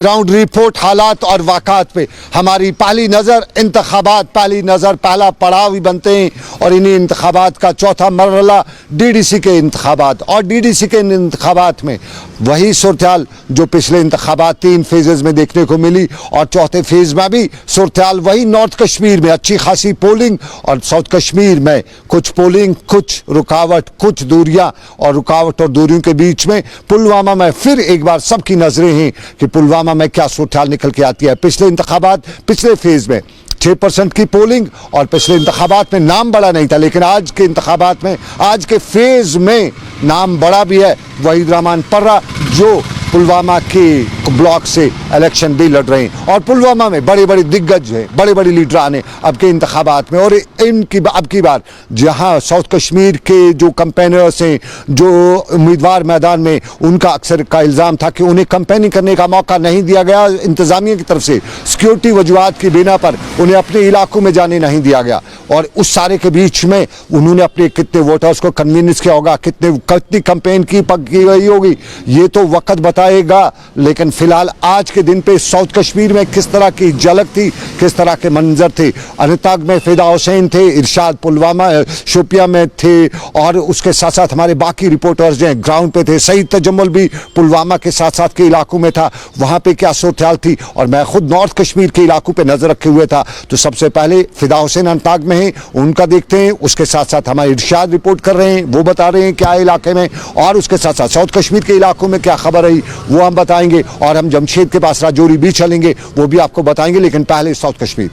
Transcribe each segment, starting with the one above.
Ground report हालात और वाक़ात पे हमारी पहली नज़र इंतखाबात, पहली नज़र पहला पड़ाव ही बनते हैं और इन्हीं इंतखाबात का चौथा मरहला डीडीसी के इंतखाबात। और डीडीसी के इंतखाबात में वही सूरत जो पिछले इंतखाबात 3 फेजेज़ में देखने को मिली और चौथे फेज़ में भी सूरत वही। नॉर्थ कश्मीर में अच्छी खासी पोलिंग और साउथ कश्मीर में कुछ पोलिंग, कुछ रुकावट, कुछ दूरियां और रुकावट और दूरियों के बीच में पुलवामा में फिर एक बार सबकी नजरें हैं कि पुलवामा में क्या सूरत निकल के आती है। पिछले इंतखाबात, पिछले फेज में 6% की पोलिंग और पिछले इंतखाबात में नाम बड़ा नहीं था, लेकिन आज के इंतखाबात में, आज के फेज में नाम बड़ा भी है। वहीद रहमान पर्रा जो पुलवामा के ब्लॉक से इलेक्शन भी लड़ रहे हैं और पुलवामा में बड़े बड़े दिग्गज हैं, बड़े बड़े लीडरान हैं अब के इंतखाबात में। और इनकी अब की बार जहां साउथ कश्मीर के जो कैंपेनर्स हैं, जो उम्मीदवार मैदान में, उनका अक्सर का इल्ज़ाम था कि उन्हें कैंपेनिंग करने का मौका नहीं दिया गया इंतज़ामिया की तरफ से। सिक्योरिटी वजूहात की बिना पर उन्हें अपने इलाकों में जाने नहीं दिया गया और उस सारे के बीच में उन्होंने अपने कितने वोटर्स को कन्वीनियंस किया होगा, कितनी कैंपेन की गई होगी, ये तो वक्त बताएगा। लेकिन फिलहाल आज के दिन पे साउथ कश्मीर में किस तरह की झलक थी, किस तरह के मंजर थे। अनंतनाग में फिदा हुसैन थे, इरशाद पुलवामा शोपिया में थे और उसके साथ साथ हमारे बाकी रिपोर्टर्स जो हैं ग्राउंड पे थे। सईद तजम्मुल भी पुलवामा के साथ साथ के इलाकों में था, वहां पे क्या सूरत थी। और मैं खुद नॉर्थ कश्मीर के इलाकों पे नजर रखे हुए था। तो सबसे पहले फिदा हुसैन अनंतनाग में है, उनका देखते हैं। उसके साथ साथ हमारे इरशाद रिपोर्ट कर रहे हैं, वो बता रहे हैं क्या इलाके में, और उसके साथ साथ साउथ कश्मीर के इलाकों में क्या खबर रही वो हम बताएंगे। और हम जमशेद के पास राजौरी भी चलेंगे, वो भी आपको बताएंगे। लेकिन पहले साउथ कश्मीर।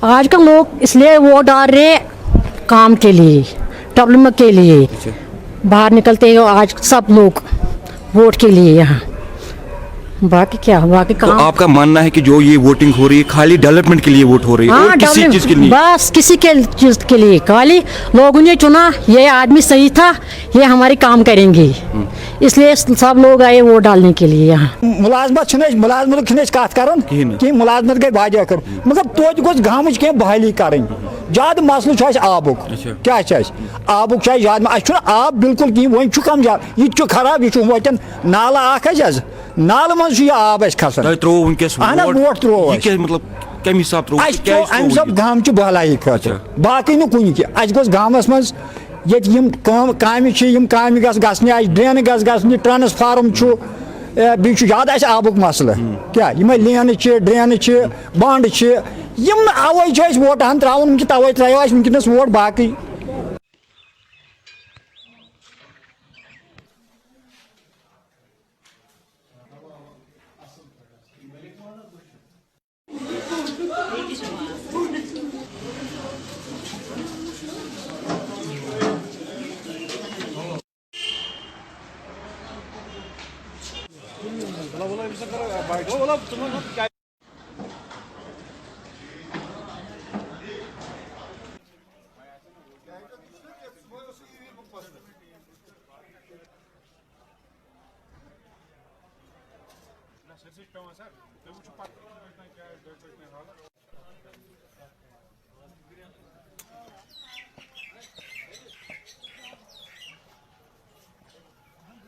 आजकल लोग इसलिए वोट डाल रहे काम के लिए, डेवलपमेंट के लिए बाहर निकलते हैं आज सब लोग वोट के लिए यहाँ। बाकी क्या, बाकी काम। तो आपका मानना है कि जो ये वोटिंग हो रही है खाली डेवलपमेंट के लिए वोट हो रही है? हाँ, और किसी चीज के लिए? बस किसी के चीज के लिए खाली लोगों ने चुना, ये आदमी सही था, ये हमारे काम करेंगे, इसलिए सब लोग आए वोट डालने के लिए यहाँ। मुलाजमत कत कर मुलाजमत गई वारिया कर, मगर तोत गोस गामच कह बहाली कर। ज्यादा मसल आबुक, क्या आबुक ज्यादा आब बिल्कुल कहीं वो कम ज्यादा, यह खराब, यह वतन नाला नाल मज आब खसान वोट त्रो अम सब गाम भलाई खतर, बाकी नु कुन गोस गामस मज काम गसने ड्रेन गसने ट्रांसफार्म ज्यादा आबुक मसल क्या लेन ड्रेन बंड अवे वोट हन त्रावन तवे त्रो वनकस वोट बाकी।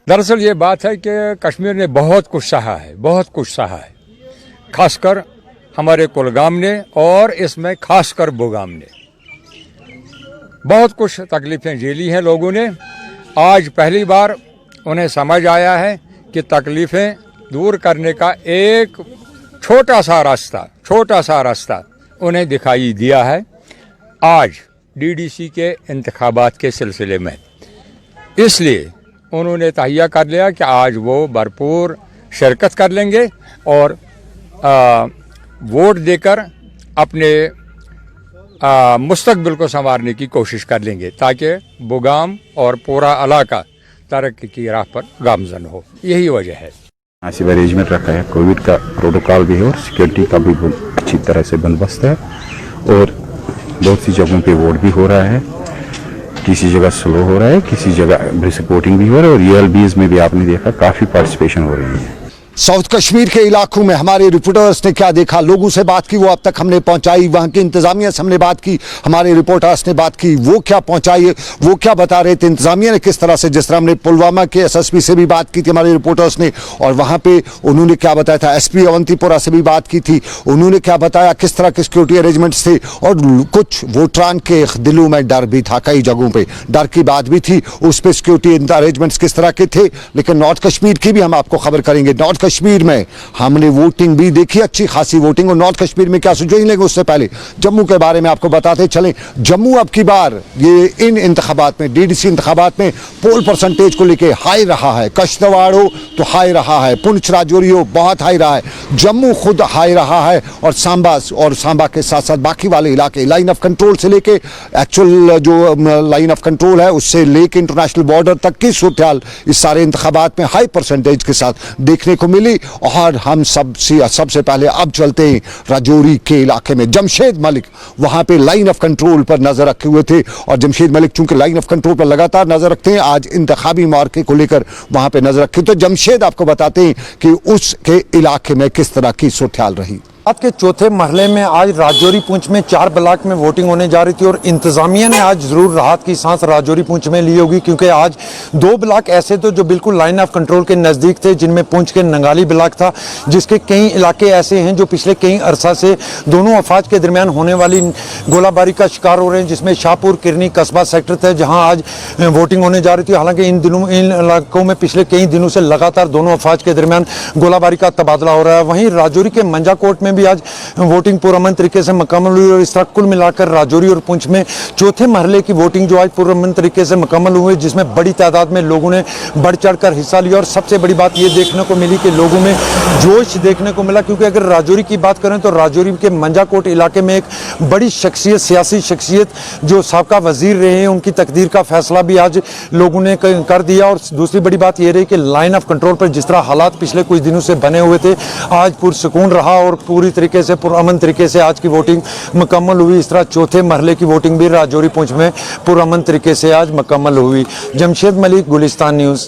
दरअसल ये बात है कि कश्मीर ने बहुत कुछ सहा है, बहुत कुछ सहा है, खासकर हमारे कुलगाम ने और इसमें खासकर बुगाम ने बहुत कुछ तकलीफ़ें झेली हैं लोगों ने। आज पहली बार उन्हें समझ आया है कि तकलीफ़ें दूर करने का एक छोटा सा रास्ता उन्हें दिखाई दिया है आज डीडीसी के इंतखाबात के सिलसिले में। इसलिए उन्होंने तहैया कर लिया कि आज वो भरपूर शिरकत कर लेंगे और वोट देकर अपने मुस्तकबिल को संवारने की कोशिश कर लेंगे ताकि बुगाम और पूरा इलाका तरक्की की राह पर गामजन हो। यही वजह है। मुनासिब अरेंजमेंट रखा है, कोविड का प्रोटोकॉल भी है और सिक्योरिटी का भी अच्छी तरह से बंदोबस्त है। और बहुत सी जगहों पे वोट भी हो रहा है, किसी जगह स्लो हो रहा है, किसी जगह सपोर्टिंग भी हो रहा है, और ईएलबीज में भी आपने देखा काफ़ी पार्टिसिपेशन हो रही है। साउथ कश्मीर के इलाकों में हमारे रिपोर्टर्स ने क्या देखा, लोगों से बात की, वो अब तक हमने पहुंचाई, वहां की इंतजामिया से हमने बात की, हमारे रिपोर्टर्स ने बात की, वो क्या पहुंचाई, वो क्या बता रहे थे, इंतजामिया ने किस तरह से, जिस तरह हमने पुलवामा के एसएसपी से भी बात की थी हमारे रिपोर्टर्स ने, और वहां पे उन्होंने क्या बताया था, एसपी अवंतीपुरा से भी बात की थी, उन्होंने क्या बताया, किस तरह के सिक्योरिटी अरेंजमेंट्स थे, और कुछ वोटरान के दिलों में डर भी था, कई जगहों पर डर की बात भी थी, उस पर सिक्योरिटी अरेंजमेंट्स किस तरह के थे। लेकिन नॉर्थ कश्मीर की भी हम आपको खबर करेंगे। नॉर्थ कश्मीर में हमने वोटिंग भी देखी, अच्छी खासी वोटिंग, और नॉर्थ कश्मीर में क्या सिचुएशन लेंगे उससे पहले जम्मू के बारे में आपको बताते चलें। जम्मू अब की बार ये इन इंतखाबात में, डीडीसी इंतखाबात में पोल परसेंटेज को लेके हाई रहा है। कश्तवाड़ हो तो हाई रहा है, पुंछ राजौरी हो बहुत हाई रहा है, जम्मू खुद हाई रहा है, और सांबा के साथ साथ बाकी वाले इलाके लाइन ऑफ कंट्रोल से लेके एक्चुअल जो लाइन ऑफ कंट्रोल है उससे लेके इंटरनेशनल बॉर्डर तक की सूरत इस सारे इंतखाबात में हाई परसेंटेज के साथ देखने को मिली। और हम सबसे पहले अब चलते हैं राजौरी के इलाके में। जमशेद मलिक वहां पे लाइन ऑफ कंट्रोल पर नजर रखे हुए थे, और जमशेद मलिक चूंकि लाइन ऑफ कंट्रोल पर लगातार नजर रखते हैं, आज इंतखाबी मार्के को लेकर वहां पे नजर रखी। तो जमशेद आपको बताते हैं कि उसके इलाके में किस तरह की सूरत रही। रात के चौथे मरहले में आज राजौरी पुंछ में 4 ब्लॉक में वोटिंग होने जा रही थी, और इंतजामिया ने आज जरूर राहत की सांस राजौरी पुंछ में ली होगी, क्योंकि आज 2 ब्लॉक ऐसे थे जो बिल्कुल लाइन ऑफ कंट्रोल के नज़दीक थे, जिनमें पुंछ के नंगाली ब्लॉक था, जिसके कई इलाके ऐसे हैं जो पिछले कई अरसा से दोनों अफवाज के दरमियान होने वाली गोलाबारी का शिकार हो रहे हैं, जिसमें शाहपुर किरनी कस्बा सेक्टर थे जहाँ आज वोटिंग होने जा रही थी। हालांकि इन इलाकों में पिछले कई दिनों से लगातार दोनों अफवाज के दरमियान गोलाबारी का तबादला हो रहा है। वहीं राजौरी के मंजाकोट में भी आज वोटिंग पुरअमन तरीके से मुकम्मल हुई, और इस तरह कुल मिलाकर राजौरी और पुंछ में चौथे मरहले की वोटिंग जो आज पुरअमन तरीके से मुकम्मल हुई, जिसमें बड़ी तादाद में लोगों ने बढ़ चढ़कर हिस्सा लिया। और सबसे बड़ी बात यह देखने को मिली कि लोगों में जोश देखने को मिला, क्योंकि अगर राजौरी की बात करें तो राजौरी के मंजाकोट इलाके में एक बड़ी शख्सियत, सियासी शख्सियत जो साबका वजीर रहे हैं, उनकी तकदीर का फैसला भी आज लोगों ने कर दिया। और दूसरी बड़ी बात यह रही कि लाइन ऑफ कंट्रोल पर जिस तरह हालात पिछले कुछ दिनों से बने हुए थे, आज पुरसुकून रहा और पूरी तरीके से पुरअमन तरीके से आज की वोटिंग मुकम्मल हुई। इस तरह चौथे मरहले की वोटिंग भी राजौरी पुंछ में पुरअमन तरीके से आज मुकम्मल हुई। जमशेद मलिक, गुलिस्तान न्यूज़।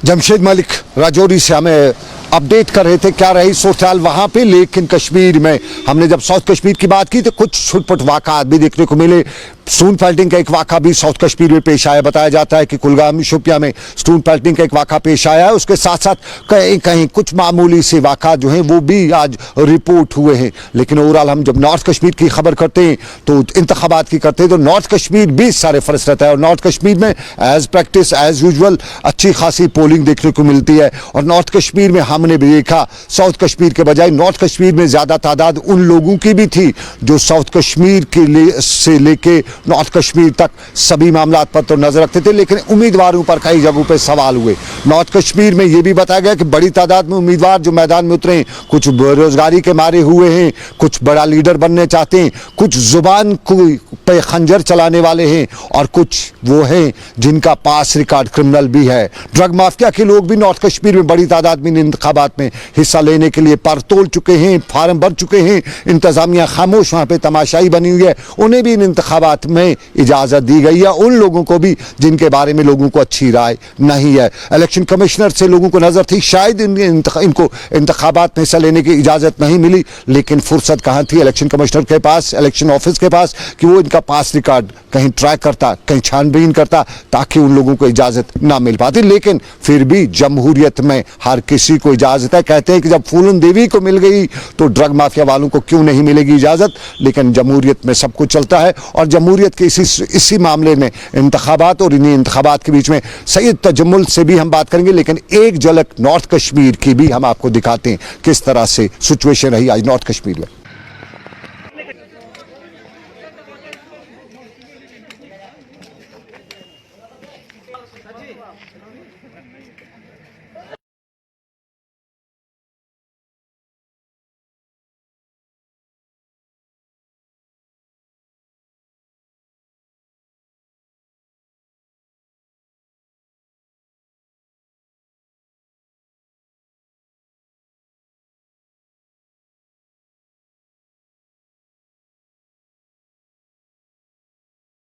जमशेद मलिक राजौरी से हमें अपडेट कर रहे थे क्या रही सूरत वहां पे। लेकिन कश्मीर में हमने जब साउथ कश्मीर की बात की तो कुछ छुटपुट वाक़ात भी देखने को मिले। स्टोन पेल्टिंग का एक वाक़ा भी साउथ कश्मीर में पेश आया। बताया जाता है कि कुलगाम शोपियां में स्टोन पेल्टिंग का एक वाक़ा पेश आया है। उसके साथ साथ कहीं कहीं कुछ मामूली से वाक़ा जो हैं वो भी आज रिपोर्ट हुए हैं। लेकिन ओवरऑल हम जब नॉर्थ कश्मीर की खबर करते हैं तो इंतखाबात की करते हैं तो नॉर्थ कश्मीर भी सारे फर्स्ट रहता है। और नॉर्थ कश्मीर में एज प्रैक्टिस एज यूजुअल अच्छी खासी पोलिंग देखने को मिलती है। और नॉर्थ कश्मीर में हमने भी देखा साउथ कश्मीर के बजाय नॉर्थ कश्मीर में ज़्यादा तादाद उन लोगों की भी थी जो साउथ कश्मीर के लिए से लेके नॉर्थ कश्मीर तक सभी मामलात पर तो नजर रखते थे। लेकिन उम्मीदवारों पर कई जगहों पर सवाल हुए। नॉर्थ कश्मीर में यह भी बताया गया कि बड़ी तादाद में उम्मीदवार जो मैदान में उतरे हैं, कुछ बेरोजगारी के मारे हुए हैं, कुछ बड़ा लीडर बनने चाहते हैं, कुछ जुबान पे खंजर चलाने वाले हैं और कुछ वो हैं जिनका पास रिकॉर्ड क्रिमिनल भी है। ड्रग माफिया के लोग भी नॉर्थ कश्मीर में बड़ी तादाद में इंतखाबात में हिस्सा लेने के लिए पर तोल चुके हैं, फार्म भर चुके हैं। इंतजामिया खामोश वहां पे तमाशाई बनी हुई है। उन्हें भी इन इंतखाबात में इजाजत दी गई है, उन लोगों को भी जिनके बारे में लोगों को अच्छी राय नहीं है। इलेक्शन कमिश्नर से लोगों को नजर थी शायद इनको इंतखाबात में हिस्सा लेने की इजाजत नहीं मिली, लेकिन फुर्सत कहां थी इलेक्शन कमिश्नर के पास, इलेक्शन ऑफिस के पास कि वो इनका पास रिकॉर्ड कहीं ट्रैक करता, कहीं छानबीन करता ताकि उन लोगों को इजाजत ना मिल पाती। लेकिन फिर भी जमहूरियत में हर किसी को इजाजत है। कहते हैं कि जब फूलन देवी को मिल गई तो ड्रग माफिया वालों को क्यों नहीं मिलेगी इजाजत। लेकिन जमहूरियत में सब कुछ चलता है और जमहूरियत के इसी मामले में इंतखाबात और इन्हीं इंतखाबात के बीच में सैयद तजम्मुल से भी हम बात करेंगे। लेकिन एक झलक नॉर्थ कश्मीर की भी हम आपको दिखाते हैं किस तरह से सिचुएशन रही आज नॉर्थ कश्मीर में।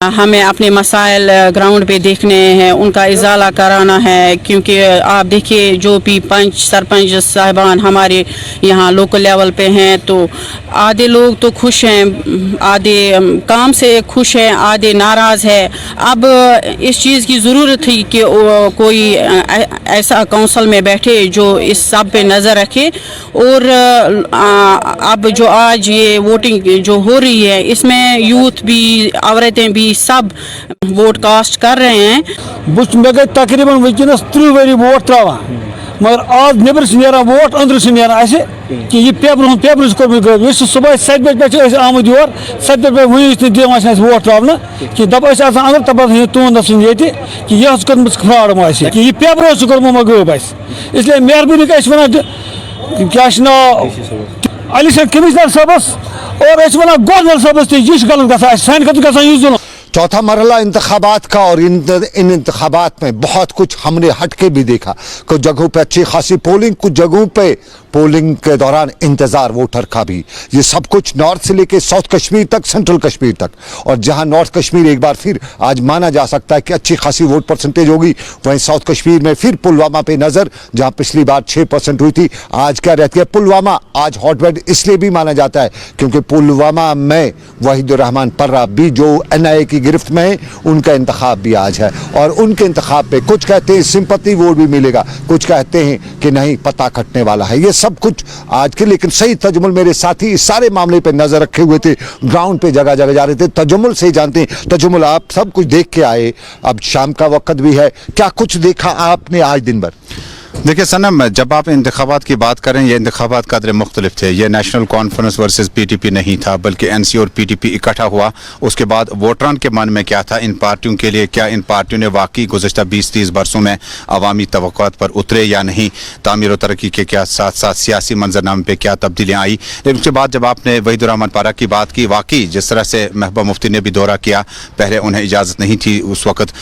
हमें अपने मसाइल ग्राउंड पे देखने हैं, उनका इजाला कराना है, क्योंकि आप देखिए जो भी पंच सरपंच साहिबान हमारे यहाँ लोकल लेवल पे हैं, तो आधे लोग तो खुश हैं, आधे काम से खुश हैं, आधे नाराज़ है। अब इस चीज़ की ज़रूरत थी कि कोई ऐसा काउंसिल में बैठे जो इस सब पे नज़र रखे, और अब जो आज ये वोटिंग जो हो रही है इसमें यूथ भी, औरतें भी, सब वोट कास्ट कर रहे हैं। मे गई तकरीबन वनस 30 वरी वोट त्रावान, मगर आज नबर नेरान वोट अंदर नेरान कि यह पेपर कोर सुबह 7 बजे पे आमुद योर 7 बजे वन दिवान वोट त्रावन कि दप अंदर तब तुंद नसन ये कि यह कर्म फ्रॉड कि यह पेपर कर्म गब इसलिए मेहरबानी क्या नाव एलिशन कमिश्नर साहबस और गवर्नर साहबस यह गलत ग सान खत जुल्म। चौथा मरहला इंतखाबात का, और इन इंतखाबात में बहुत कुछ हमने हट के भी देखा। कुछ जगहों पे अच्छी खासी पोलिंग, कुछ जगहों पे पोलिंग के दौरान इंतजार वोटर का भी। ये सब कुछ नॉर्थ से लेके साउथ कश्मीर तक, सेंट्रल कश्मीर तक, और जहां नॉर्थ कश्मीर एक बार फिर आज माना जा सकता है कि अच्छी खासी वोट परसेंटेज होगी, वहीं साउथ कश्मीर में फिर पुलवामा पे नजर, जहां पिछली बार 6% हुई थी, आज क्या रहती है। पुलवामा आज हॉटबेड इसलिए भी माना जाता है क्योंकि पुलवामा में वहीदुर रहमान पर्रा भी जो NIA की गिरफ्त में है, उनका इंतखाब भी आज है, और उनके इंतखाब पे कुछ कहते हैं सिंपैथी वोट भी मिलेगा, कुछ कहते हैं कि नहीं पता कटने वाला है। ये सब कुछ आज के, लेकिन सही तजमुल मेरे साथी इस सारे मामले पे नजर रखे हुए थे, ग्राउंड पे जगह जगह जा रहे थे, तजमुल से जानते हैं। तजमुल आप सब कुछ देख के आए, अब शाम का वक्त भी है, क्या कुछ देखा आपने आज दिन भर? देखिए सनम, जब आप इंतखाबात की बात करें, ये इंतखाबात कदर मुख्तलिफ थे। ये नेशनल कॉन्फ्रेंस वर्सेस PTP नहीं था, बल्कि NC और PTP इकट्ठा हुआ। उसके बाद वोटरान के मन में क्या था इन पार्टियों के लिए, क्या इन पार्टियों ने वाकई गुज़श्ता 20-30 बरसों में अवामी तवक्कुआत पर उतरे या नहीं, तामीर और तरक्की के क्या साथ साथ सियासी मंजरनामे पे क्या तब्दीलियाँ आई। लेकिन उसके बाद जब आपने वहीदुर रहमान पारा की बात की, वाकई जिस तरह से महबूबा मुफ्ती ने भी दौरा किया, पहले उन्हें इजाज़त नहीं थी, उस वक्त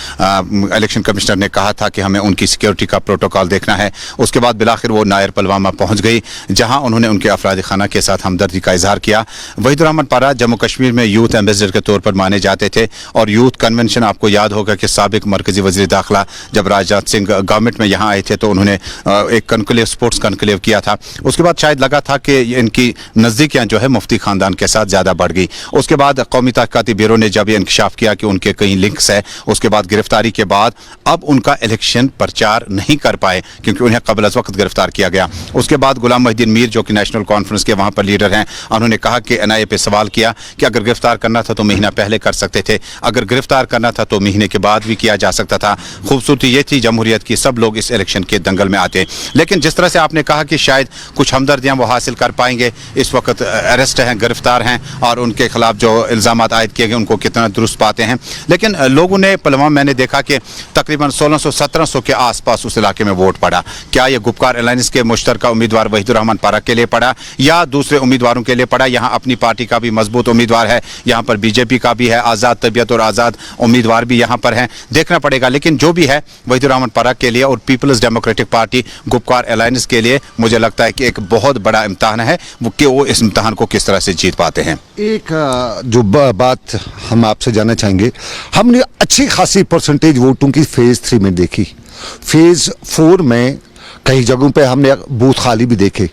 इलेक्शन कमिश्नर ने कहा था कि हमें उनकी सिक्योरिटी का प्रोटोकॉल देखना है। उसके बाद बिलाखिर वो नायर पुलवामा पहुंच गई, जहां उन्होंने उनके अफराद खाना के साथ हमदर्दी का इजहार किया। वहीदुर रहमान पारा जम्मू कश्मीर में यूथ एम्बेसडर के तौर पर माने जाते थे, और यूथ कन्वेंशन आपको याद होगा कि साबिक मरकजी वज़ीर दाखिला जब राजनाथ सिंह गवर्नमेंट में यहाँ आए थे तो उन्होंने एक कनक्लेव, स्पोर्ट्स कनक्लेव किया था। उसके बाद शायद लगा था कि इनकी नज़दीकियाँ जो है मुफ्ती ख़ानदान के साथ ज़्यादा बढ़ गई। उसके बाद कौमी तहक़ीक़ाती ब्यूरो ने जब इंकशाफ किया कि उनके कई लिंक्स है, उसके बाद गिरफ्तारी के बाद अब उनका इलेक्शन प्रचार नहीं कर पाए क्योंकि उन्हें कबल अज़ वक्त गिरफ्तार किया गया। उसके बाद गुलाम मोहिद्दीन मीर जो कि नेशनल कॉन्फ्रेंस के वहाँ पर लीडर हैं, उन्होंने कहा कि NIA पे सवाल किया कि अगर गिरफ्तार करना था तो महीना पहले कर सकते थे, अगर गिरफ्तार करना था तो महीने के बाद भी किया जा सकता था। खूबसूरती ये थी जमहूरियत की, सब लोग इस इलेक्शन के दंगल में आते। लेकिन जिस तरह से आपने कहा कि शायद कुछ हमदर्दियाँ वो हासिल कर पाएंगे, इस वक्त अरेस्ट हैं, गिरफ्तार हैं, और उनके खिलाफ जो इल्ज़ामात आयद किए गए उनको कितना दुरुस्त पाते हैं। लेकिन लोगों ने पुलवामा, मैंने देखा कि तकरीबन 1600-1700 के आसपास उस इलाके में वोट पड़ा। क्या ये गुपकार अलायंस के मुश्तरका उम्मीदवार वहीदुर रहमान पारा के लिए पड़ा या दूसरे उम्मीदवारों के लिए पड़ा? यहाँ अपनी पार्टी का भी मजबूत उम्मीदवार है, यहाँ पर BJP का भी है, आज़ाद तबीयत और आज़ाद उम्मीदवार भी यहाँ पर हैं, देखना पड़ेगा। लेकिन जो भी है वहीदुर रहमान पारा के लिए और peoples democratic party Gupkar alliance के लिए मुझे लगता है कि एक बहुत बड़ा इम्तहान है कि वो इस इम्तहान को किस तरह से जीत पाते हैं। एक जो बात हम आपसे जानना चाहेंगे, हमने अच्छी खासी परसेंटेज वोटों की फेज़ 3 में देखी, फेज़ 4 में कई जगहों पे हमने बूथ खाली भी देखे।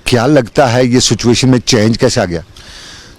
क्या लगता है ये सिचुएशन में चेंज कैसे आ गया?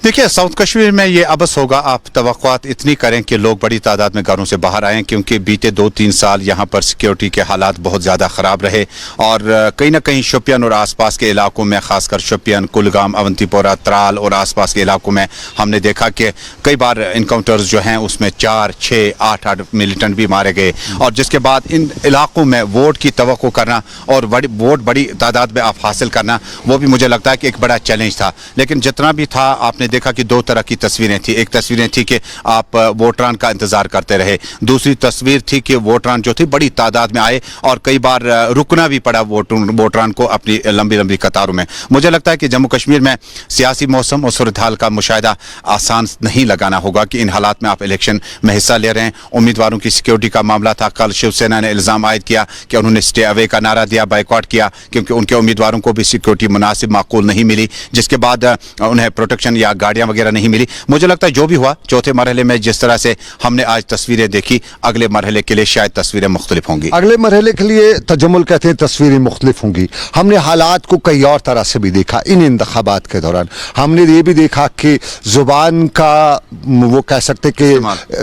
देखिए, साउथ कश्मीर में ये अबस होगा, आप तवक्कुआत इतनी करें कि लोग बड़ी तादाद में घरों से बाहर आएँ, क्योंकि बीते 2-3 साल यहाँ पर सिक्योरिटी के हालात बहुत ज़्यादा ख़राब रहे, और कहीं ना कहीं शोपियान और आसपास के इलाकों में, ख़ासकर शोपियान, कुलगाम, अवंतीपोरा, त्राल और आसपास के इलाकों में हमने देखा कि कई बार इनकाउंटर्स जो हैं उसमें 4, 6, 8 मिलिटेंट भी मारे गए, और जिसके बाद इन इलाकों में वोट की तवक्को करना और वोट बड़ी तादाद में आप हासिल करना, वो भी मुझे लगता है कि एक बड़ा चैलेंज था। लेकिन जितना भी था, आपने देखा कि 2 तरह की तस्वीरें थी। एक तस्वीरें थी कि आप वोटरान का इंतजार करते रहे, दूसरी तस्वीर थी कि वोटरान जो थे बड़ी तादाद में आए और कई बार रुकना भी पड़ा वोटरान को अपनी लंबी लंबी कतारों में। मुझे लगता है कि जम्मू कश्मीर में सियासी मौसम और सूरत हाल का मुशाहिदा आसान नहीं लगाना होगा कि इन हालात में आप इलेक्शन में हिस्सा ले रहे हैं। उम्मीदवारों की सिक्योरिटी का मामला था, कल शिवसेना ने इल्ज़ाम आयद किया कि उन्होंने स्टे अवे का नारा दिया, बाइकआउट किया, क्योंकि उनके उम्मीदवारों को भी सिक्योरिटी मुनासिब माकूल नहीं मिली, जिसके बाद उन्हें प्रोटेक्शन या गाड़ियां वगैरह नहीं मिली। मुझे लगता है जो भी हुआ चौथे मरहले में जिस तरह से हमने आज तस्वीरें देखी, अगले मरहले के लिए शायद तस्वीरें मुख्तलिफ होंगी। अगले मरहले के लिए तजम्मुल कहते हैं तस्वीरें मुख्तलिफ होंगी। हमने हालात को कई और तरह से भी देखा इन इंतखाबात के दौरान। हमने ये भी देखा कि जुबान का वो कह सकते कि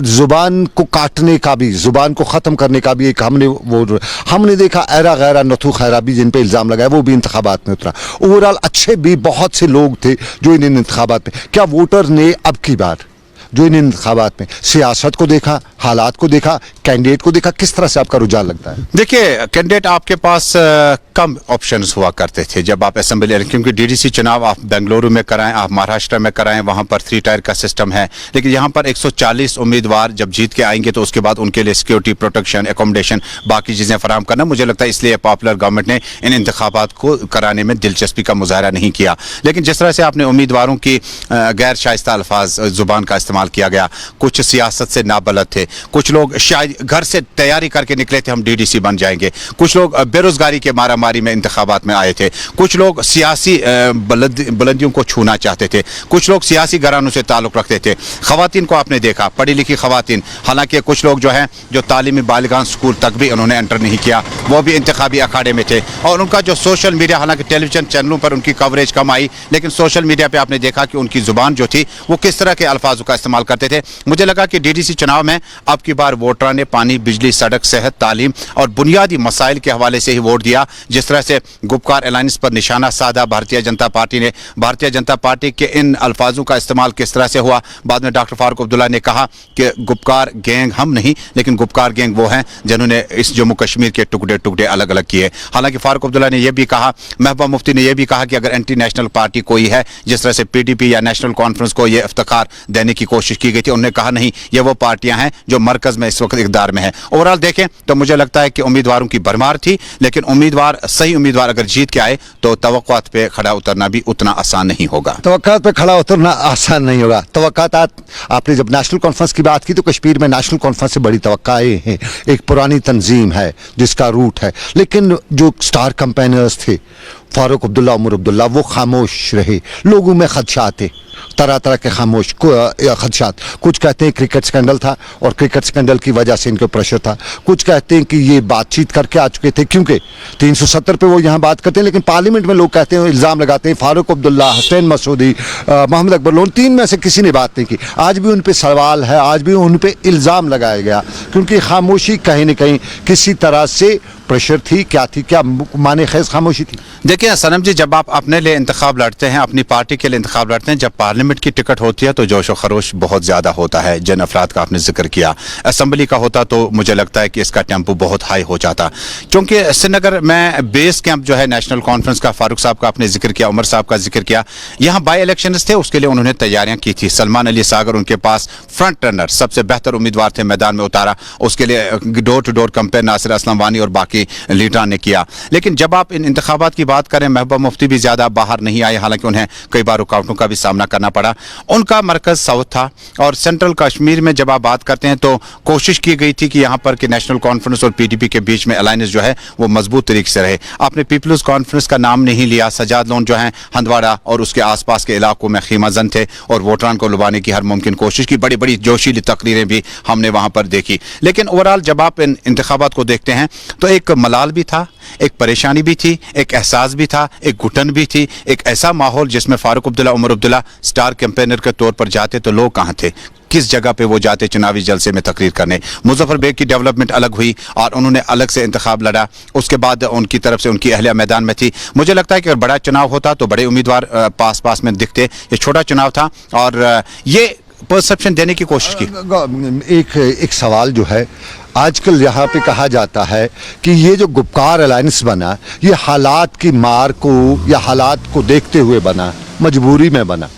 जुबान को काटने का भी, जुबान को ख़त्म करने का भी एक हमने देखा ऐरा गैरा नथु खैरा भी जिन पे इल्ज़ाम लगाया वो भी इंतखाबात में उतरा। ओवरऑल अच्छे भी बहुत से लोग थे जो इन इंतखाबात में, क्या वोटर ने अब की बार जो इन इंतखाबात में सियासत को देखा, हालात को देखा, कैंडिडेट को देखा, किस तरह से आपका रुझान लगता है? देखिए कैंडिडेट आपके पास कम ऑप्शंस हुआ करते थे जब आप असेंबली, क्योंकि डीडीसी चुनाव आप बेंगलुरु में कराएं, आप महाराष्ट्र में कराएं, वहां पर 3 टायर का सिस्टम है। लेकिन यहाँ पर 140 उम्मीदवार जब जीत के आएंगे तो उसके बाद उनके लिए सिक्योरिटी, प्रोटेक्शन, एकोमोडेशन, बाकी चीज़ें फराहम करना, मुझे लगता है इसलिए पॉपुलर गवर्नमेंट ने इन इंतखाबात को कराने में दिलचस्पी का मुजाहरा नहीं किया। लेकिन जिस तरह से आपने उम्मीदवारों की गैर शाइस्ता अल्फाज जुबान का इस्तेमाल किया गया, कुछ सियासत से नाबलद थे, कुछ लोग शायद घर से तैयारी करके निकले थे हम डीडीसी बन जाएंगे, कुछ लोग बेरोजगारी के मारामारी में इंतखाबात में आए थे, कुछ लोग सियासी बुलंदियों को छूना चाहते थे, कुछ लोग सियासी घरानों से ताल्लुक रखते थे। खवातीन को आपने देखा, पढ़ी लिखी खवातीन, हालांकि कुछ लोग जो हैं जो तालीमी बालिगान स्कूल तक भी उन्होंने एंटर नहीं किया, वो भी इंतखाबी अखाड़े में थे। और उनका जो सोशल मीडिया, हालांकि टेलीविजन चैनलों पर उनकी कवरेज कम आई, लेकिन सोशल मीडिया पर आपने देखा कि उनकी जुबान जो थी वो किस तरह के अल्फाजों का इस्तेमाल करते थे। मुझे लगा कि डीडीसी चुनाव में अब की बार वोटरों ने पानी, बिजली, सड़क, सेहत, तालीम और बुनियादी मसाइल के हवाले से ही वोट दिया। जिस तरह से गुपकार अलायंस पर निशाना साधा भारतीय जनता पार्टी ने, भारतीय जनता पार्टी के इन अल्फाजों का इस्तेमाल किस तरह से हुआ। बाद में डॉक्टर फारूक अब्दुल्ला ने कहा कि गुपकार गैंग हम नहीं, लेकिन गुपकार गैंग वो हैं जिन्होंने इस जम्मू कश्मीर के टुकड़े टुकड़े अलग अलग किए। हालांकि फारूक अब्दुल्ला ने यह भी कहा, महबूबा मुफ्ती ने यह भी कहा कि अगर एंटी नेशनल पार्टी कोई है, जिस तरह से पीडीपी या नेशनल कॉन्फ्रेंस को यह इफ्तिखार देने की कोशिश की गई थी, उन्होंने कहा नहीं, ये वो पार्टियां हैं जो मरकज में इस वक्त इक़्तिदार में है। ओवरऑल देखें तो मुझे लगता है कि उम्मीदवारों की भरमार थी, लेकिन उम्मीदवार, सही उम्मीदवार अगर जीत के आए तो तवक्कुआत पे खड़ा उतरना भी उतना आसान नहीं होगा। तवक्कुआत पे खड़ा उतरना आसान नहीं होगा। तवक्कुआत, आपने जब नेशनल कॉन्फ्रेंस की बात की तो कश्मीर में नेशनल कॉन्फ्रेंस से बड़ी तवक्कुआएं हैं। एक पुरानी तंजीम है जिसका रूट है, लेकिन जो स्टार कैंपेनर्स थे फारूक अब्दुल्ला, उमर अब्दुल्ला, वो खामोश रहे। लोगों में खदशात थे, तरह तरह के खामोश खदशात। कुछ कहते हैं क्रिकेट स्कैंडल था और क्रिकेट स्कैंडल की वजह से इनको प्रेशर था। कुछ कहते हैं कि ये बातचीत करके आ चुके थे, क्योंकि 370 पे वो यहाँ बात करते हैं, लेकिन पार्लियामेंट में लोग कहते हैं, इल्ज़ाम लगाते हैं फारूक अब्दुल्ला, हुसैन मसूदी, मोहम्मद अकबर लोन, 3 में से किसी ने बात नहीं की। आज भी उन पर सवाल है, आज भी उन पर इल्ज़ाम लगाया गया, क्योंकि खामोशी कहीं न कहीं किसी तरह से प्रेशर थी। क्या थी, क्या माने खैज खामोशी थी? देखिए सनम जी, जब आप अपने लिए इंतखाब लड़ते हैं, अपनी पार्टी के लिए इंतखाब लड़ते हैं, जब पार्लियामेंट की टिकट होती है तो जोश व खरोश बहुत ज़्यादा होता है। जिन अफराद का आपने जिक्र किया, असेंबली का होता तो मुझे लगता है कि इसका टेम्पो बहुत हाई हो जाता, क्योंकि श्रीनगर में बेस कैंप जो है नेशनल कॉन्फ्रेंस का, फारूक साहब का आपने जिक्र किया, उमर साहब का जिक्र किया, यहाँ बाई इलेक्शन थे, उसके लिए उन्होंने तैयारियां की थी। सलमान अली सागर उनके पास फ्रंट रनर, सबसे बेहतर उम्मीदवार थे, मैदान में उतारा, उसके लिए door to door campaign Nasir Aslam Wani और बाकी लीडरान ने किया। लेकिन जब आप इन इंतखाबात की बात करें, महबूबा मुफ्ती भी ज़्यादा बाहर नहीं आए, हालांकि उन्हें कई बार रुकावटों का भी सामना करना पड़ा। उनका मरकज़ साउथ था, और सेंट्रल कश्मीर में जब आप बात करते हैं तो कोशिश की गई थी कि यहाँ पर कि नेशनल कॉन्फ्रेंस और पीडीपी के बीच में अलायंस जो है वो मजबूत तरीके से रहे। आपने पीपल्स कॉन्फ्रेंस का नाम नहीं लिया। सजाद लोन जो हैं हंदवाड़ा और उसके आसपास के इलाकों में खीमाजन थे और वोटरान को लुभाने की हर मुमकिन कोशिश की। बड़ी बड़ी जोशीली तकरीरें भी हमने वहाँ पर देखी। लेकिन ओवरऑल जब आप इन इंतखाबात को देखते हैं तो एक मलाल भी था, एक परेशानी भी थी, एक एहसास भी था, एक घुटन भी थी, एक ऐसा माहौल जिसमें फारूक अब्दुल्ला, उमर अब्दुल्ला स्टार कैंपेनर के तौर पर जाते तो लोग कहाँ थे, किस जगह पे वो जाते चुनावी जलसे में तकरीर करने। मुजफ्फर बेग की डेवलपमेंट अलग हुई और उन्होंने अलग से इंतखाब लड़ा, उसके बाद उनकी तरफ से उनकी अहलिया मैदान में थी। मुझे लगता है कि अगर बड़ा चुनाव होता तो बड़े उम्मीदवार पास पास में दिखते। ये छोटा चुनाव था और ये परसेप्शन देने की कोशिश की। एक सवाल जो है आजकल यहाँ पे कहा जाता है कि ये जो गुपकार अलायंस बना, ये हालात की मार को या हालात को देखते हुए बना, मजबूरी में बना,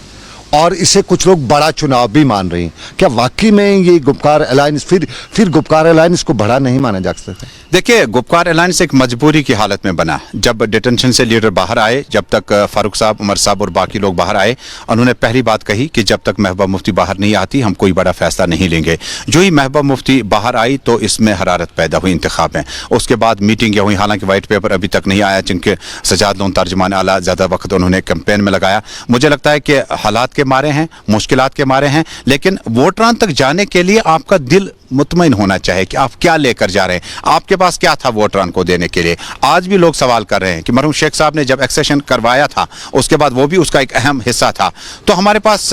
और इसे कुछ लोग बड़ा चुनाव भी मान रहे हैं। क्या वाकई में ये गुपकार अलायंस फिर गुपकार अलायंस को बड़ा नहीं माना जा सकता? देखिए, गुपकार अलायंस एक मजबूरी की हालत में बना। जब डिटेंशन से लीडर बाहर आए, जब तक फारूक साहब, उमर साहब और बाकी लोग बाहर आए, उन्होंने पहली बात कही कि जब तक महबूबा मुफ्ती बाहर नहीं आती हम कोई बड़ा फैसला नहीं लेंगे। जो ही महबूबा मुफ्ती बाहर आई तो इसमें हरारत पैदा हुई इंतखाब में। उसके बाद मीटिंगें हुई, हालांकि वाइट पेपर अभी तक नहीं आया, जिनके सजाद लोन तर्जमान आला ज़्यादा वक्त उन्होंने कैंपेन में लगाया। मुझे लगता है कि हालात के मारे हैं, मुश्किलात के मारे हैं, लेकिन वोटरान तक जाने के लिए आपका दिल मुतमईन होना चाहिए कि आप क्या लेकर जा रहे हैं, आपके पास क्या था वोटरान को देने के लिए। आज भी लोग सवाल कर रहे हैं कि मरहूम शेख साहब ने जब एक्सेशन करवाया था उसके बाद वो भी उसका एक अहम हिस्सा था। तो हमारे पास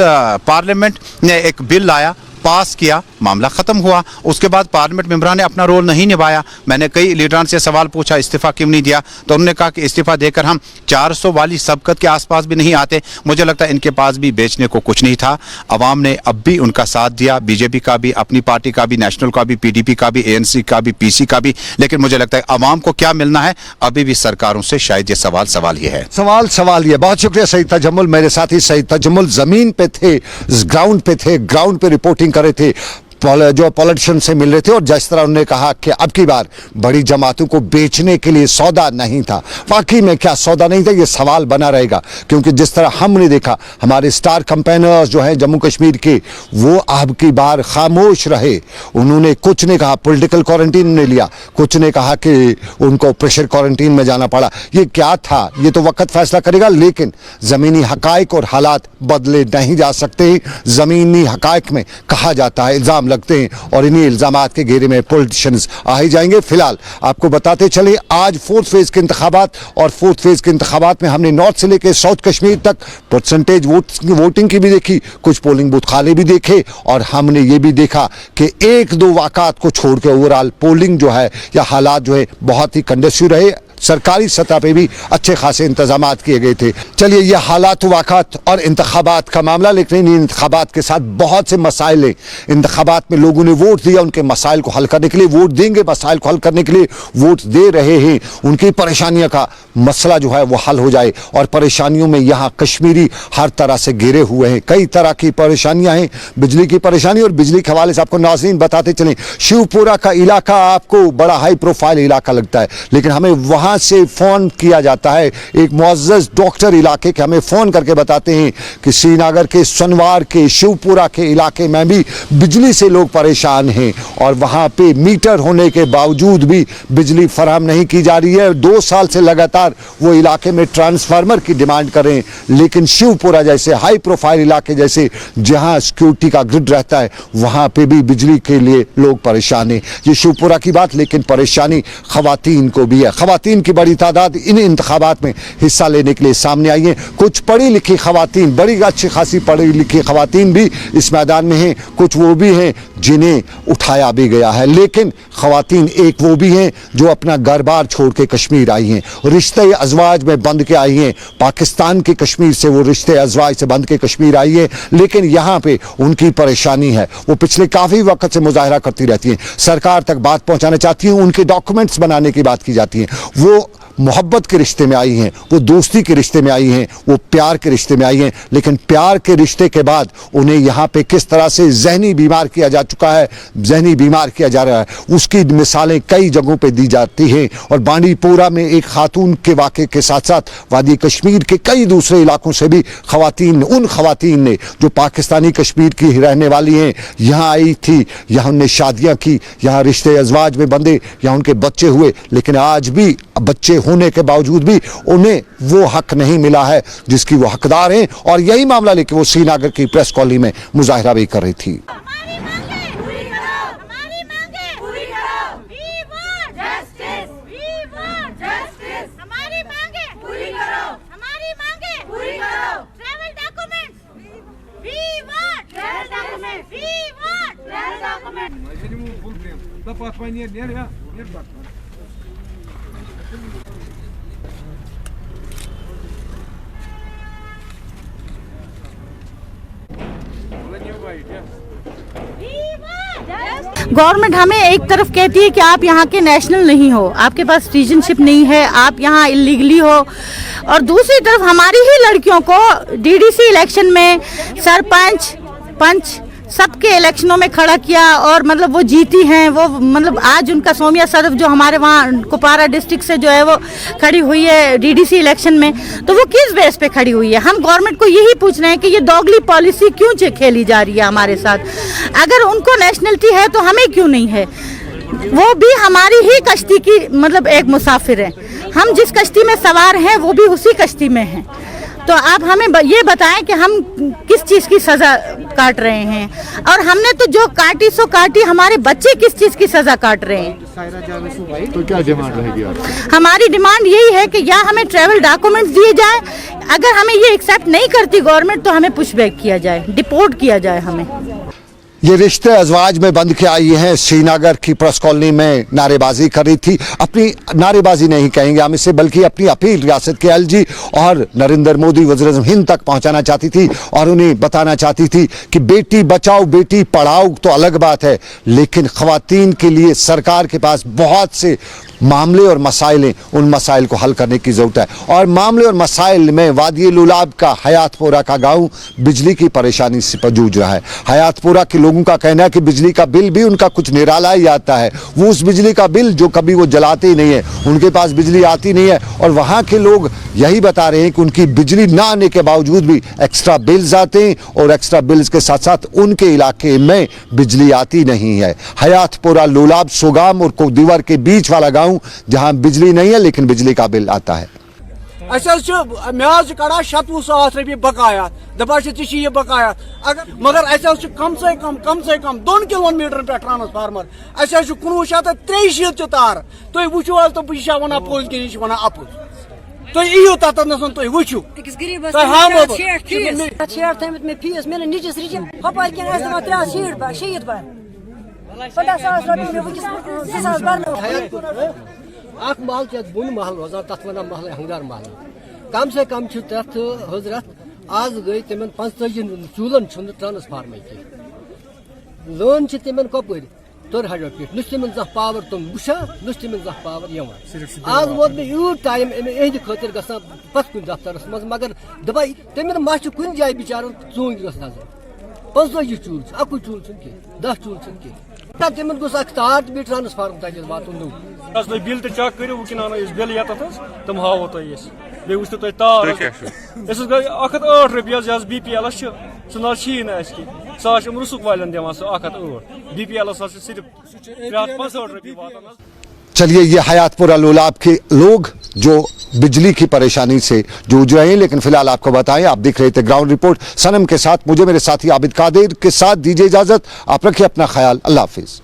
पार्लियामेंट ने एक बिल लाया, पास किया, मामला ख़त्म हुआ। उसके बाद पार्लियामेंट मेंबरान ने अपना रोल नहीं निभाया। मैंने कई लीडरान से सवाल पूछा इस्तीफ़ा क्यों नहीं दिया, तो उन्होंने कहा कि इस्तीफ़ा देकर हम 400 वाली सबकत के आसपास भी नहीं आते। मुझे लगता है इनके पास भी बेचने को कुछ नहीं था। अवाम ने अब भी उनका साथ दिया, बीजेपी का भी, अपनी पार्टी का भी, नेशनल का भी, पीडीपी का भी, ANC का भी, PC का भी। लेकिन मुझे लगता है अवाम को क्या मिलना है, अभी भी सरकारों से शायद ये सवाल ये है। सवाल ये। बहुत शुक्रिया सईद तजम्मुल। मेरे साथी सईद तजम्मुल ज़मीन पे थे, ग्राउंड पे रिपोर्टिंग कर रहे थे, जो पॉलिटिशियन से मिल रहे थे, और जिस तरह उन्होंने कहा कि अब की बार बड़ी जमातों को बेचने के लिए सौदा नहीं था। वाकई में क्या सौदा नहीं था, ये सवाल बना रहेगा, क्योंकि जिस तरह हमने देखा हमारे स्टार कैंपेनर्स जो हैं जम्मू कश्मीर के, वो अब की बार खामोश रहे। उन्होंने कुछ नहीं कहा, पॉलिटिकल क्वारंटीन ने लिया, कुछ ने कहा कि उनको प्रेशर क्वारंटीन में जाना पड़ा। ये क्या था, ये तो वक्त फैसला करेगा, लेकिन ज़मीनी हकायक और हालात बदले नहीं जा सकते। ज़मीनी हकायक में कहा जाता है, इल्ज़ाम लगते हैं, और इन्हीं इल्जामात के घेरे में पॉलिटिशियंस आ ही जाएंगे। फिलहाल आपको बताते चले, आज 4th फेज के इंतखाबात, और 4th फेज के इंतखाबात में हमने नॉर्थ से लेकर साउथ कश्मीर तक परसेंटेज वोटिंग की भी देखी, कुछ पोलिंग बूथ खाली भी देखे, और हमने ये भी देखा कि 1-2 वाक़ात को छोड़ के ओवरऑल पोलिंग जो है या हालात जो है बहुत ही कंडक्टिव रहे। सरकारी सतह पे भी अच्छे खासे इंतजामात किए गए थे। चलिए, ये हालात वाक़ात और इंतखाबात का मामला, लेकिन इन इंतखाबात के साथ बहुत से मसाइल हैं। इंतखाबात में लोगों ने वोट दिया, उनके मसाइल को हल करने के लिए वोट देंगे, मसाइल को हल करने के लिए वोट दे रहे हैं। उनकी परेशानियों का मसला जो है वो हल हो जाए, और परेशानियों में यहाँ कश्मीरी हर तरह से घिरे हुए हैं। कई तरह की परेशानियाँ हैं, बिजली की परेशानी, और बिजली के हवाले से आपको नाज़रीन बताते चलें, शिवपुरा का इलाका आपको बड़ा हाई प्रोफाइल इलाका लगता है, लेकिन हमें वहाँ से फोन किया जाता है, एक मुअज़्ज़ज़ डॉक्टर इलाके के हमें फोन करके बताते हैं कि श्रीनगर के सनवार के शिवपुरा के इलाके में भी बिजली से लोग परेशान हैं, और वहां पे मीटर होने के बावजूद भी बिजली फराहम नहीं की जा रही है। 2 साल से लगातार वो इलाके में ट्रांसफार्मर की डिमांड कर रहे हैं, लेकिन शिवपुरा जैसे हाई प्रोफाइल इलाके जैसे जहां सिक्योरिटी का ग्रिड रहता है, वहां पे भी बिजली के लिए लोग परेशान हैं। ये शिवपुरा की बात, लेकिन परेशानी खवातीन को भी है। खवातीन की बड़ी तादाद इन इंतखाबात में हिस्सा लेने के लिए सामने आई है। कुछ पढ़ी लिखी खवातीन, बड़ी अच्छी खासी पढ़ी लिखी खवातीन भी इस मैदान में हैं, कुछ वो भी हैं जिन्हें उठाया भी गया है, लेकिन खवातीन एक वो भी हैं जो अपना घर बार छोड़ के कश्मीर आई हैं, रिश्ते अज़वाज में बंध के आई हैं। पाकिस्तान के कश्मीर से वो रिश्ते अज़वाज से बंध के कश्मीर आई है, लेकिन यहाँ पे उनकी परेशानी है। वो पिछले काफ़ी वक्त से मुजाहरा करती रहती हैं, सरकार तक बात पहुँचाना चाहती हैं, उनके डॉक्यूमेंट्स बनाने की बात की जाती है। वो मोहब्बत के रिश्ते में आई हैं, वो दोस्ती के रिश्ते में आई हैं, वो प्यार के रिश्ते में आई हैं, लेकिन प्यार के रिश्ते के बाद उन्हें यहाँ पे किस तरह से जहनी बीमार किया जा चुका है, जहनी बीमार किया जा रहा है, उसकी मिसालें कई जगहों पे दी जाती हैं। और बांडीपोरा में एक खातून के वाक़े के साथ साथ वादी कश्मीर के कई दूसरे इलाकों से भी उन खवातीन ने जो पाकिस्तानी कश्मीर की रहने वाली हैं, यहाँ आई थी, यहाँ उनने शादियाँ की, यहाँ रिश्ते अज़वाज में बंधे, यहाँ उनके बच्चे हुए, लेकिन आज भी बच्चे होने के बावजूद भी उन्हें वो हक नहीं मिला है जिसकी वो हकदार हैं। और यही मामला लेके वो श्रीनगर की प्रेस कॉलोनी में मुजाहिरा भी कर रही थी। गवर्नमेंट हमें एक तरफ कहती है कि आप यहाँ के नेशनल नहीं हो, आपके पास सिटीजनशिप नहीं है, आप यहाँ इलीगली हो, और दूसरी तरफ हमारी ही लड़कियों को DDC इलेक्शन में सरपंच पंच सबके इलेक्शनों में खड़ा किया, और मतलब वो जीती हैं। वो मतलब आज उनका सोमिया सरफ जो हमारे वहाँ कुपवारा डिस्ट्रिक्ट से जो है वो खड़ी हुई है DDC इलेक्शन में, तो वो किस बेस पे खड़ी हुई है? हम गवर्नमेंट को यही पूछ रहे हैं कि ये दोगली पॉलिसी क्यों खेली जा रही है हमारे साथ? अगर उनको नेशनलिटी है तो हमें क्यों नहीं है? वो भी हमारी ही कश्ती की मतलब एक मुसाफिर है, हम जिस कश्ती में सवार हैं वो भी उसी कश्ती में हैं। तो आप हमें ये बताएं कि हम किस चीज़ की सज़ा काट रहे हैं, और हमने तो जो काटी सो काटी, हमारे बच्चे किस चीज़ की सज़ा काट रहे हैं। तो क्या डिमांड रहेगी आपकी? हमारी डिमांड यही है कि या हमें ट्रैवल डॉक्यूमेंट्स दिए जाए, अगर हमें ये एक्सेप्ट नहीं करती गवर्नमेंट तो हमें पुशबैक किया जाए, डिपोर्ट किया जाए हमें। ये रिश्ते अजवाज में बंद के आई हैं। श्रीनगर की प्रेस कॉलोनी में नारेबाजी कर रही थी, अपनी नारेबाजी नहीं कहेंगे हम इसे, बल्कि अपनी अपील रियासत के एलजी और नरेंद्र मोदी वज़ीर-ए-आज़म हिंद तक पहुंचाना चाहती थी, और उन्हें बताना चाहती थी कि बेटी बचाओ बेटी पढ़ाओ तो अलग बात है, लेकिन ख़वातीन के लिए सरकार के पास बहुत से मामले और मसाइल हैं, उन मसाइल को हल करने की ज़रूरत है। और मामले और मसाइल में वादी लुलाब का हयातपुरा का गाँव बिजली की परेशानी से जूझ रहा है। हयातपुरा के लोगों का कहना है कि बिजली का बिल भी उनका कुछ निराला ही आता है, वो उस बिजली का बिल जो कभी वो जलाते ही नहीं है, उनके पास बिजली आती नहीं है, और वहाँ के लोग यही बता रहे हैं कि उनकी बिजली ना आने के बावजूद भी एक्स्ट्रा बिल्स आते हैं, और एक्स्ट्रा बिल्स के साथ साथ उनके इलाके में बिजली आती नहीं है। हयातपुरा लुलाब सोगाम और कोदिवर के बीच वाला गाँव जहां बिजली नहीं है लेकिन बिजली का बिल आता है। कड़ा 27,000 रुपये बकाया दपा ये बकाया, अगर मगर कम से कम 2 किलोमीटर पे ट्रांसफार्मर 1963 तार तुम वो तो बह वन पोज कि वन अपुज तुम यू तथन तुम वो महल बोन महल रोजान तथ वन महल हंगार महल कम से कम तथ हजरत आज गई तम 45 चूलन ट्रांसफार्म लोन तम कपर तुरहड़ पे नुम पावर तुम वुशा नुम पावर आज वोत मे यूट टाइम एहद खतर ग पत कुन दफ्तर मज मगर दपा तमिन मा कुन जाए बिचार चूंग नजर 45 चूल 1 चूल 10 चूल तमिन गोस तार भी ट्रांसफार्म तक वातन बिल तो चेक करो वो बिल ये तुम हावो तुम बे वो तुम तार गई 108 रुपये BPL सह ना सह रुसुक वाले दिवान सह 108 BPL सिर्फ 65 रुपये वातान। चलिए, ये हयातपुरा लुलाब के लोग जो बिजली की परेशानी से जूझ रहे हैं, लेकिन फिलहाल आपको बताएं, आप दिख रहे थे ग्राउंड रिपोर्ट सनम के साथ, मुझे मेरे साथी आबिद कादिर के साथ दीजिए इजाजत। आप रखिए अपना ख्याल, अल्लाह हाफिज।